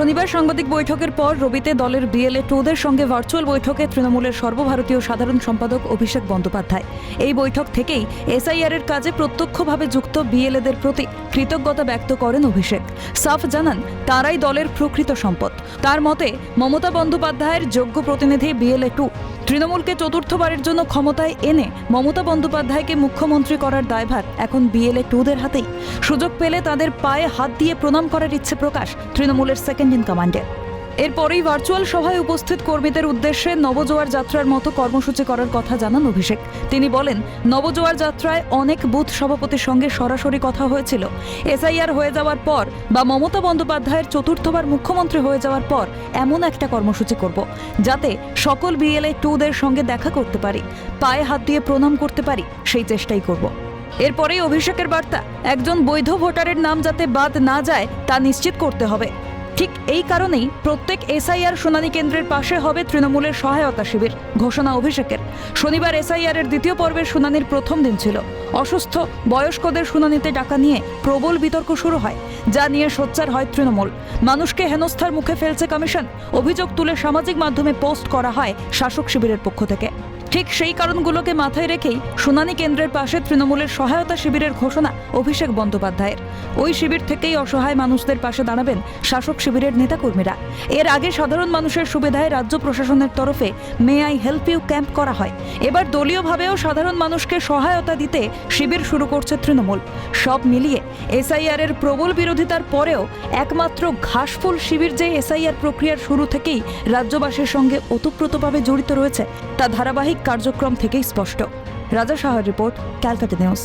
শনিবার সাংবাদিক বৈঠকের পর রবিতে দলের বিএলএ 2দের সঙ্গে ভার্চুয়াল বৈঠকে তৃণমূলের সর্বভারতীয় সাধারণ সম্পাদক অভিষেক বন্দ্যোপাধ্যায়। এই বৈঠক থেকেই এসআইআর এর কাজে প্রত্যক্ষভাবে যুক্ত বিএলএদের প্রতি কৃতজ্ঞতা ব্যক্ত করেন অভিষেক। সাফ জানান তারাই দলের প্রকৃত সম্পদ। তার মতে মমতা বন্দ্যোপাধ্যায়ের যোগ্য প্রতিনিধি বিএলএ 2 তৃণমূলকে চতুর্থবারের জন্য ক্ষমতায় এনে মমতা বন্দ্যোপাধ্যায়কে মুখ্যমন্ত্রী করার দায়ভার এখন বিএলএ 2দের হাতেই। সুযোগ পেলে তাদের পায়ে হাত দিয়ে প্রণাম করার ইচ্ছে প্রকাশ তৃণমূলের সেকেন্ড ইন কমান্ডের। এরপরেই ভার্চুয়াল সভায় উপস্থিত কর্মীদের উদ্দেশ্যে নবজোয়ার যাত্রার মতো কর্মসূচি করার কথা জানান অভিষেক। তিনি বলেন, নবজোয়ার যাত্রায় অনেক বুথ সভাপতির সঙ্গে সরাসরি কথা হয়েছিল। এসআইআর হয়ে যাওয়ার পর বা মমতা বন্দ্যোপাধ্যায়ের চতুর্থবার মুখ্যমন্ত্রী হয়ে যাওয়ার পর এমন একটা কর্মসূচি করব যাতে সকল বিএলএ 2দের সঙ্গে দেখা করতে পারি, পায়ে হাত দিয়ে প্রণাম করতে পারি, সেই চেষ্টাই করব। এরপরেই অভিষেকের বার্তা, একজন বৈধ ভোটারের নাম যাতে বাদ না যায় তা নিশ্চিত করতে হবে। ঠিক এই কারণেই প্রত্যেক এসআইআর শুনানি কেন্দ্রের পাশে হবে তৃণমূলের সহায়তা শিবির, ঘোষণা অভিষেকের। শনিবার এসআইআর এর দ্বিতীয় পর্বের শুনানির প্রথম দিন ছিল। অসুস্থ বয়স্কদের শুনানিতে টাকা নিয়ে প্রবল বিতর্ক শুরু হয়, যা নিয়ে সোচ্চার হয় তৃণমূল। মানুষকে হেনস্থার মুখে ফেলছে কমিশন, অভিযোগ তুলে সামাজিক মাধ্যমে পোস্ট করা হয় শাসক শিবিরের পক্ষ থেকে। ঠিক সেই কারণগুলোকে মাথায় রেখেই শুনানি কেন্দ্রের পাশে তৃণমূলের সহায়তা শিবিরের ঘোষণা অভিষেক বন্দ্যোপাধ্যায়ের। ওই শিবির থেকেই অসহায় মানুষদের পাশে দাঁড়াবেন শাসক শিবিরের নেতাকর্মীরা। এর আগে সাধারণ মানুষের সুবিধায় রাজ্য প্রশাসনের তরফে may I help you camp করা হয়। এবার দলীয়ভাবেও সাধারণ মানুষকে সহায়তা দিতে শিবির শুরু করছে তৃণমূল। সব মিলিয়ে এসআইআর এর প্রবল বিরোধিতার পরেও একমাত্র ঘাসফুল শিবির যে এসআইআর প্রক্রিয়ার শুরু থেকেই রাজ্যবাসীর সঙ্গে ওতপ্রোতভাবে জড়িত রয়েছে তা ধারাবাহিক কার্যক্রম থেকেই স্পষ্ট। রাজা সাহার রিপোর্ট, ক্যালকাটা নিউজ।